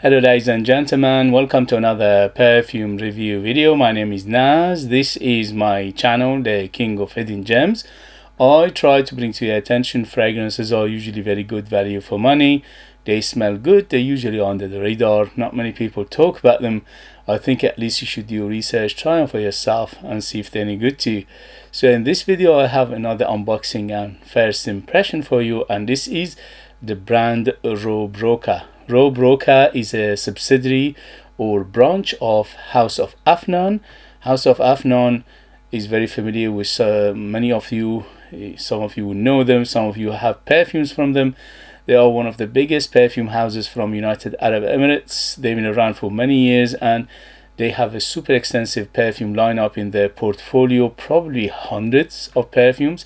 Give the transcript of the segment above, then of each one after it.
Hello ladies and gentlemen, welcome to another perfume review video. My name is Naz. This is my channel, the King of Hidden Gems. I try to bring to your attention fragrances are usually very good value for money. They smell good, they're usually under the radar, not many people talk about them. I think at least you should do research, try them for yourself and see if they're any good to you. So in this video I have another unboxing and first impression for you, and this is the brand Rue Broca. Rue Broca is a subsidiary or branch of House of Afnan. House of Afnan is very familiar with many of you. Some of you know them, some of you have perfumes from them. They are one of the biggest perfume houses from United Arab Emirates. They've been around for many years and they have a super extensive perfume lineup in their portfolio, probably hundreds of perfumes.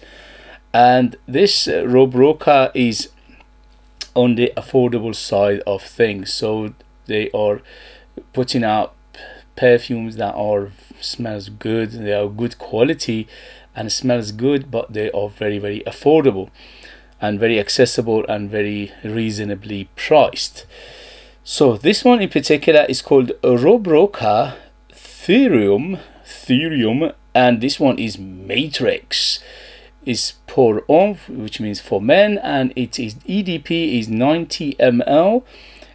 And this Rue Broca is on the affordable side of things, so they are putting out perfumes that smells good, they are good quality and smells good, but they are very affordable and very accessible and very reasonably priced. So this one in particular is called Rue Broca Theorème, and this one is Matrix. Is Pour Homme, which means for men, and it is EDP is 90 ml.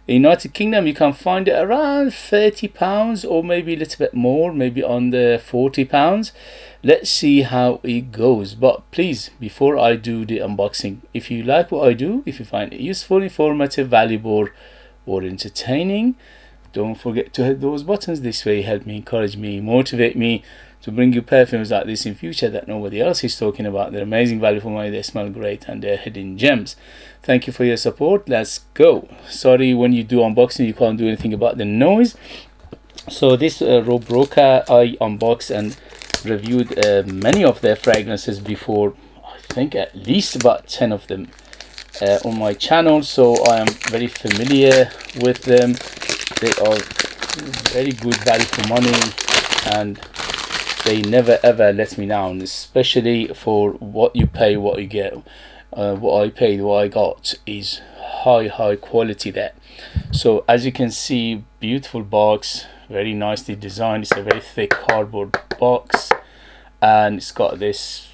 In United Kingdom you can find it around £30 or maybe a little bit more, maybe under £40. Let's see how it goes. But please, before I do the unboxing, if you like what I do, if you find it useful, informative, valuable or entertaining, don't forget to hit those buttons. This way help me, encourage me, motivate me to bring you perfumes like this in future that nobody else is talking about. They're amazing value for money, they smell great, and they're hidden gems. Thank you for your support. Let's go. Sorry, when you do unboxing you can't do anything about the noise. So this Rue Broca, I unboxed and reviewed many of their fragrances before. I think at least about 10 of them on my channel, so I am very familiar with them. They are very good value for money and they never ever let me down, especially for what you pay, what you get. What I paid, what I got is high quality there. So as you can see, beautiful box, very nicely designed. It's a very thick cardboard box and it's got this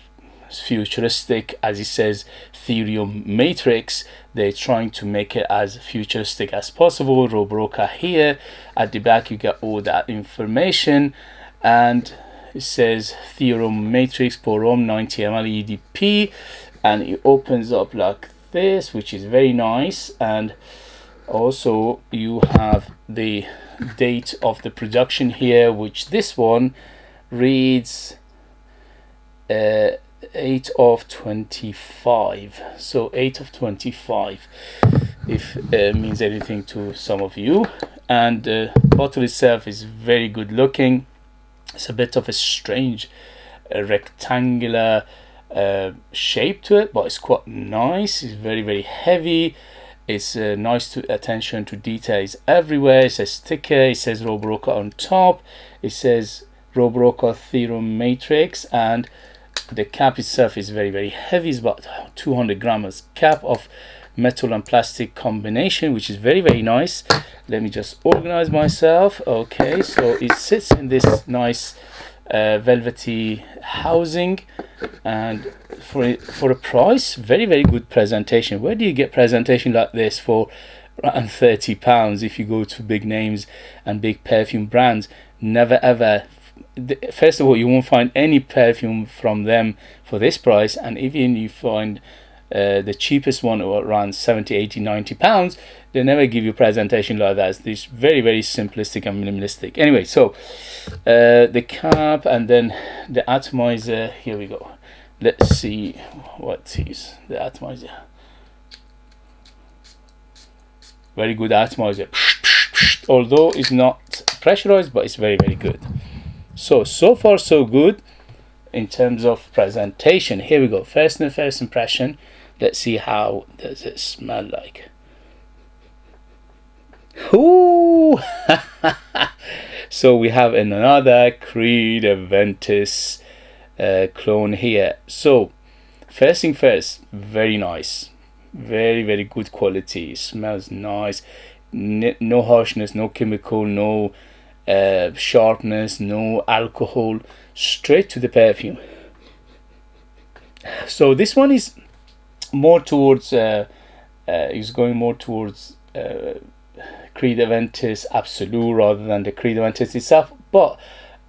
futuristic, as it says, Théorème Matrix. They're trying to make it as futuristic as possible. Rue Broca here. At the back you get all that information, and it says Théorème Matrix Pour Homme 90 ml EDP, and it opens up like this, which is very nice. And also you have the date of the production here, which this one reads 8 of 25. So 8 of 25, if it means anything to some of you. And the bottle itself is very good looking. It's a bit of a strange rectangular shape to it, but it's quite nice. It's very heavy. It's nice to attention to details everywhere. It says sticker, it says Rue Broca on top, it says Rue Broca Theorème Matrix, and the cap itself is very heavy. It's about 200 grams cap of metal and plastic combination, which is very nice. Let me just organize myself. Okay, so it sits in this nice velvety housing, and for a price, very good presentation. Where do you get presentation like this for around £30 if you go to big names and big perfume brands? Never ever. First of all, you won't find any perfume from them for this price, and even you find the cheapest one around 70, 80, 90 pounds, they never give you presentation like that. It's very simplistic and minimalistic. Anyway, so the cap and then the atomizer. Here we go. Let's see what is the atomizer. Very good atomizer, although it's not pressurized, but it's very good. So far so good in terms of presentation. Here we go. First impression. Let's see how does it smell like. Ooh! So we have another Creed Aventus clone here. So first thing first, very nice, very good quality. It smells nice. no harshness, no chemical, no sharpness, no alcohol, straight to the perfume. So this one is more towards is going more towards Creed Aventus Absolute rather than the Creed Aventus itself, but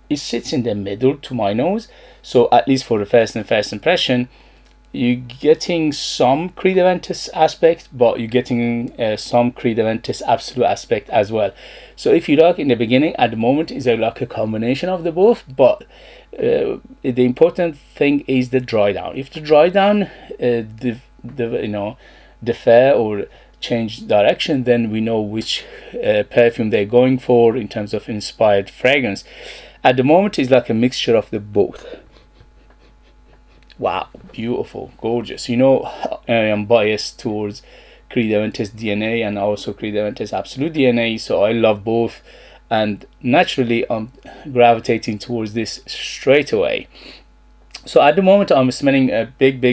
it sits in the middle to my nose. So at least for the first impression, you're getting some Creed Aventus aspect, but you're getting some Creed Aventus Absolute aspect as well. So if you like, in the beginning, at the moment, is like a combination of the both, but the important thing is the dry down. If the dry down differ or change direction, then we know which perfume they're going for in terms of inspired fragrance. At the moment, it's like a mixture of the both. Wow, beautiful, gorgeous. You know, I am biased towards Creed Aventus DNA and also Creed Aventus Absolute DNA, so I love both, and naturally I'm gravitating towards this straight away. So at the moment I'm smelling a big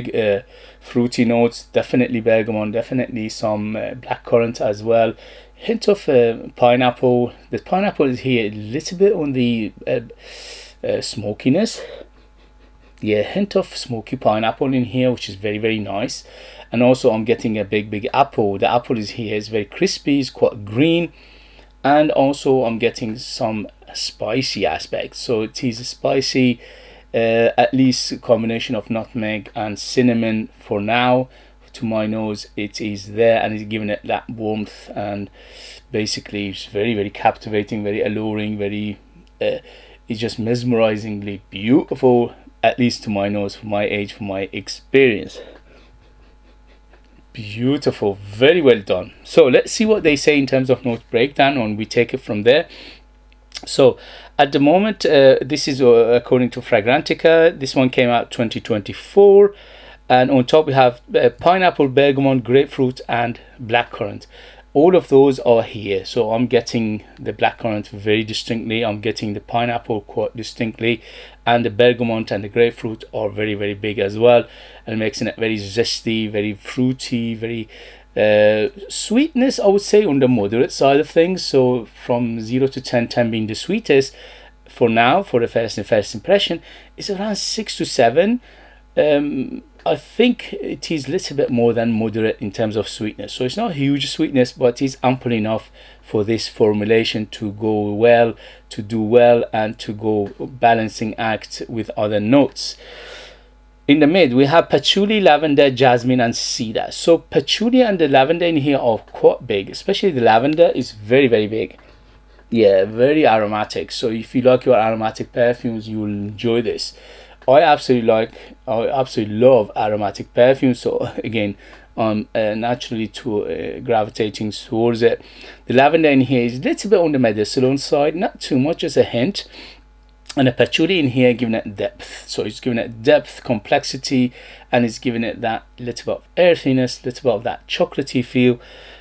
fruity notes, definitely bergamot, definitely some blackcurrant as well, hint of pineapple. The pineapple is here a little bit on the smokiness. Yeah, hint of smoky pineapple in here, which is very nice. And also I'm getting a big apple. The apple is here, it's very crispy, it's quite green, and also I'm getting some spicy aspects. So it is a spicy, at least a combination of nutmeg and cinnamon for now. To my nose, it is there, and it's giving it that warmth, and basically it's very captivating, very alluring, very it's just mesmerizingly beautiful, at least to my nose, for my age, for my experience. Beautiful, very well done. So let's see what they say in terms of note breakdown, and we take it from there. So at the moment, this is according to Fragrantica. This one came out 2024, and on top we have pineapple, bergamot, grapefruit, and blackcurrant. All of those are here. So I'm getting the blackcurrant very distinctly, I'm getting the pineapple quite distinctly, and the bergamot and the grapefruit are very big as well, and making it very zesty, very fruity, very sweetness, I would say, on the moderate side of things. So from 0 to 10, 10 being the sweetest for now, for the first impression, it's around 6 to 7. I think it is a little bit more than moderate in terms of sweetness. So it's not huge sweetness, but it's ample enough for this formulation to go well, to do well, and to go balancing act with other notes. In the mid, we have patchouli, lavender, jasmine, and cedar. So patchouli and the lavender in here are quite big, especially the lavender is very big. Yeah, very aromatic. So if you like your aromatic perfumes, you will enjoy this. I absolutely love aromatic perfume. So again, I'm naturally gravitating towards it. The lavender in here is a little bit on the medicinal side, not too much, as a hint. And the patchouli in here giving it depth. So it's giving it depth, complexity, and it's giving it that little bit of earthiness, little bit of that chocolatey feel.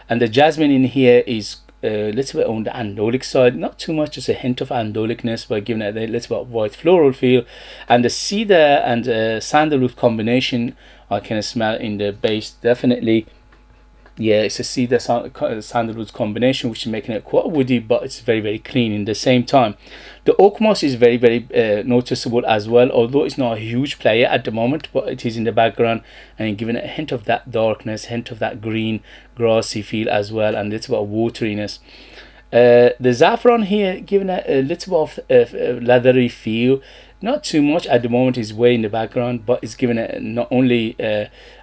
And the jasmine in here is a little bit on the andolic side, not too much, just a hint of andolicness, but giving it a little bit of white floral feel. And the cedar and sandalwood combination I can smell in the base, definitely. Yeah, it's a cedar sandalwood combination, which is making it quite woody, but it's very clean in the same time. The oak moss is very noticeable as well, although it's not a huge player at the moment, but it is in the background and giving it a hint of that darkness, hint of that green grassy feel as well, and a little bit of wateriness. The saffron here giving it a little bit of leathery feel. Not too much at the moment, is way in the background, but it's giving it not only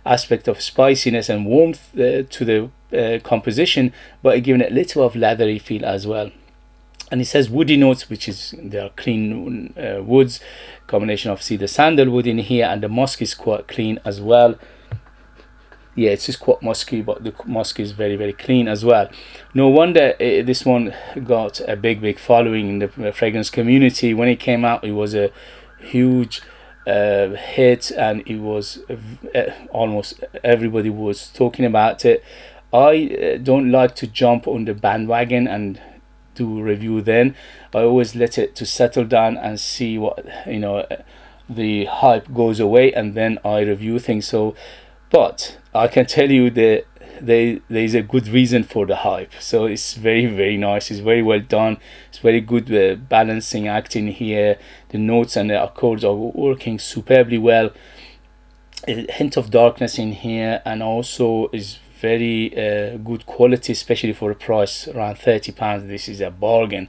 aspect of spiciness and warmth to the composition, but giving it a little of leathery feel as well. And it says woody notes, which is they are clean woods, combination of cedar sandalwood in here, and the musk is quite clean as well. Yeah, it's just quite musky, but the musk is very clean as well. No wonder this one got a big following in the fragrance community. When it came out, it was a huge hit, and it was almost everybody was talking about it. I don't like to jump on the bandwagon and do a review then. I always let it to settle down and see what, you know, the hype goes away, and then I review things. So but I can tell you the there's a good reason for the hype. So it's very nice. It's very well done. It's very good balancing act in here. The notes and the accords are working superbly well. A hint of darkness in here, and also is very good quality, especially for a price around £30. This is a bargain.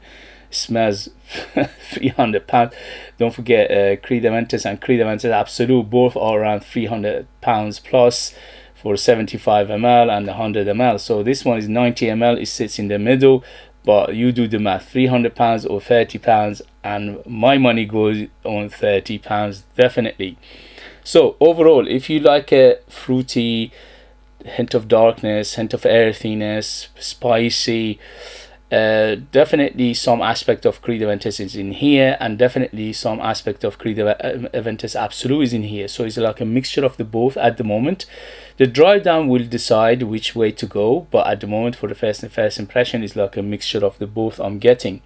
It smells £300. Don't forget Creed Aventus and Creed Aventus Absolute, both are around £300 plus for 75 ml and 100 ml. So this one is 90 ml. It sits in the middle, but you do the math, £300 or £30, and my money goes on £30 definitely. So overall, if you like a fruity, hint of darkness, hint of earthiness, spicy, definitely some aspect of Creed Aventus is in here, and definitely some aspect of Creed Aventus Absolute is in here. So it's like a mixture of the both at the moment. The Drydown will decide which way to go, but at the moment, for the first impression, it's like a mixture of the both I'm getting.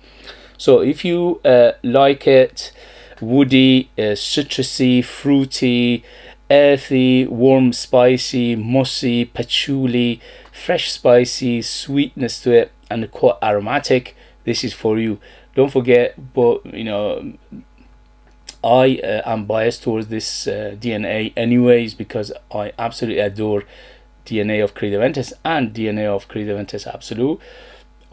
So if you like it woody, citrusy, fruity, earthy, warm, spicy, mossy, patchouli, fresh, spicy, sweetness to it, and quite aromatic, this is for you. Don't forget, but you know, I am biased towards this DNA anyways, because I absolutely adore DNA of Creed Aventus and DNA of Creed Aventus Absolute.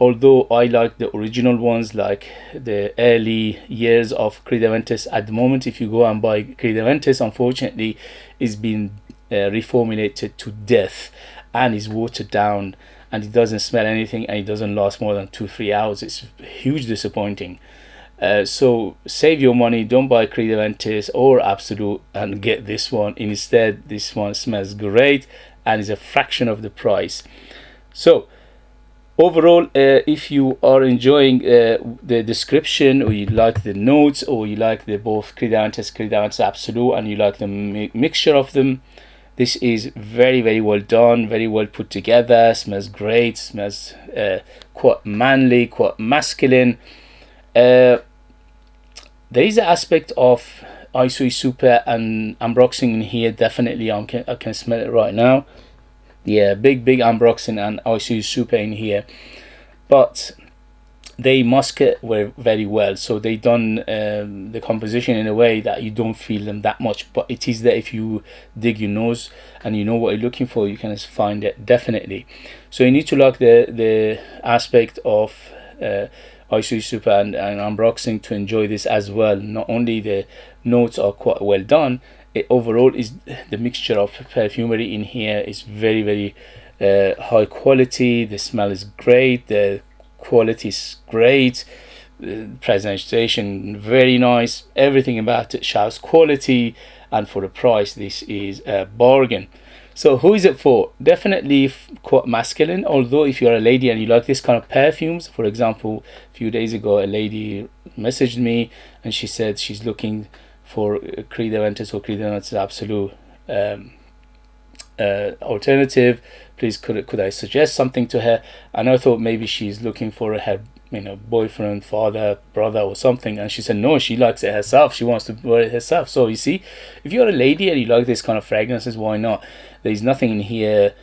Although I like the original ones, like the early years of Creed Aventus. At the moment, if you go and buy Creed Aventus, unfortunately, it's been reformulated to death and is watered down, and it doesn't smell anything, and it doesn't last more than 2-3 hours. It's huge disappointing. So save your money, don't buy Creed Aventus or Absolute, and get this one instead. This one smells great and is a fraction of the price. So overall, if you are enjoying the description, or you like the notes, or you like the both Creed Aventus Absolute, and you like the mixture of them, this is very well done, very well put together. Smells great, smells quite manly, quite masculine. There is an aspect of Isoi Super and ambroxan in here. Definitely, I can smell it right now. Yeah, big ambroxan and Isoi Super in here, but they mask it very well. So they done the composition in a way that you don't feel them that much, but it is there. If you dig your nose and you know what you're looking for, you can find it definitely. So you need to like the aspect of Isoi Super and ambroxan to enjoy this as well. Not only the notes are quite well done, it overall is the mixture of perfumery in here is very high quality. The smell is great, the quality is great, the presentation very nice, everything about it shows quality, and for the price, this is a bargain. So who is it for? Definitely quite masculine, although if you're a lady and you like this kind of perfumes, for example, a few days ago a lady messaged me and she said she's looking for Creed Aventus or Creed Aventus Absolute alternative. Please, could I suggest something to her? And I thought maybe she's looking for her boyfriend, father, brother or something, and she said no, she likes it herself, she wants to wear it herself. So you see, if you're a lady and you like this kind of fragrances, why not? There's nothing in here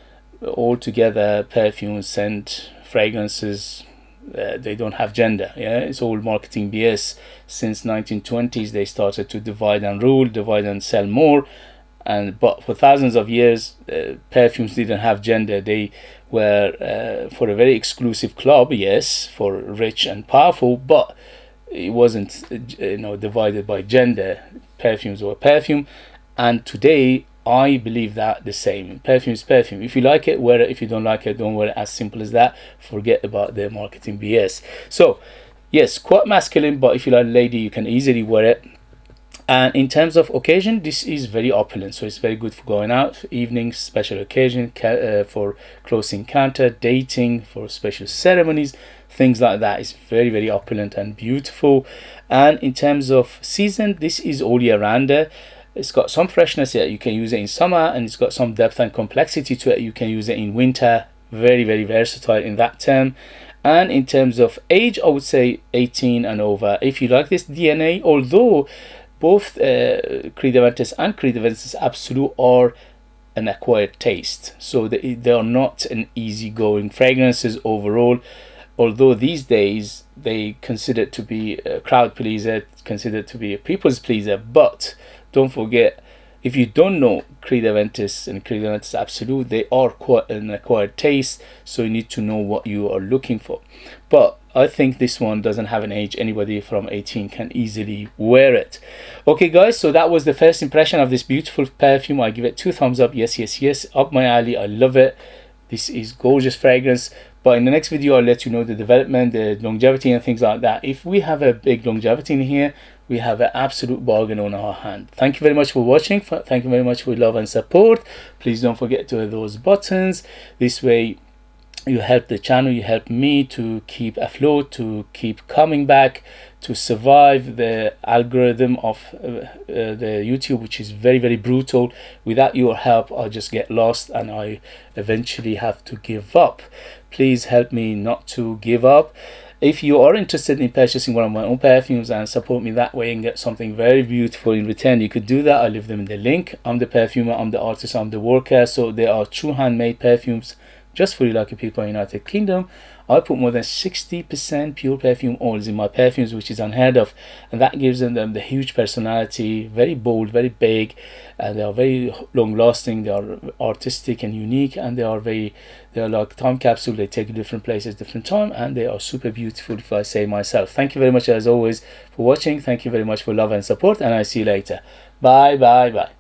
altogether. Perfume, scent, fragrances, they don't have gender. Yeah, it's all marketing BS. Since 1920s they started to divide and rule, divide and sell more, but for thousands of years perfumes didn't have gender. They were for a very exclusive club, yes, for rich and powerful, but it wasn't divided by gender. Perfumes were perfume, and today I believe that the same. Perfume is perfume. If you like it, wear it. If you don't like it, don't wear it. As simple as that. Forget about the marketing BS. So yes, quite masculine, but if you like a lady, you can easily wear it. And in terms of occasion, this is very opulent, so it's very good for going out, evenings, special occasion, for close encounter, dating, for special ceremonies, things like that. It's very opulent and beautiful. And in terms of season, this is all year rounder. It's got some freshness here, you can use it in summer, and it's got some depth and complexity to it, you can use it in winter. Very versatile in that term. And in terms of age, I would say 18 and over. If you like this DNA, although both Creed Aventus and Creed Aventus Absolute are an acquired taste, so they are not an easygoing fragrances overall. Although these days they consider to be a crowd pleaser, considered to be a people's pleaser, but don't forget, if you don't know Creed Aventus and Creed Aventus Absolute, they are quite an acquired taste, so you need to know what you are looking for. But I think this one doesn't have an age. Anybody from 18 can easily wear it. Okay guys, so that was the first impression of this beautiful perfume. I give it 2 thumbs up. Yes, yes, yes, up my alley. I love it. This is gorgeous fragrance. But in the next video I'll let you know the development, the longevity and things like that. If we have a big longevity in here, we have an absolute bargain on our hand. Thank you very much for watching. Thank you very much for your love and support. Please don't forget to hit those buttons. This way you help the channel, you help me to keep afloat, to keep coming back, to survive the algorithm of the YouTube, which is very, very brutal. Without your help, I'll just get lost and I eventually have to give up. Please help me not to give up. If you are interested in purchasing one of my own perfumes and support me that way and get something very beautiful in return, you could do that. I'll leave them in the link. I'm the perfumer, I'm the artist, I'm the worker. So they are true handmade perfumes just for you lucky people in the United Kingdom. I put more than 60% pure perfume oils in my perfumes, which is unheard of, and that gives them the huge personality, very bold, very big, and they are very long lasting. They are artistic and unique, and they are like time capsule. They take you different places, different time, and they are super beautiful, if I say myself. Thank you very much as always for watching. Thank you very much for love and support, and I'll see you later. Bye bye bye.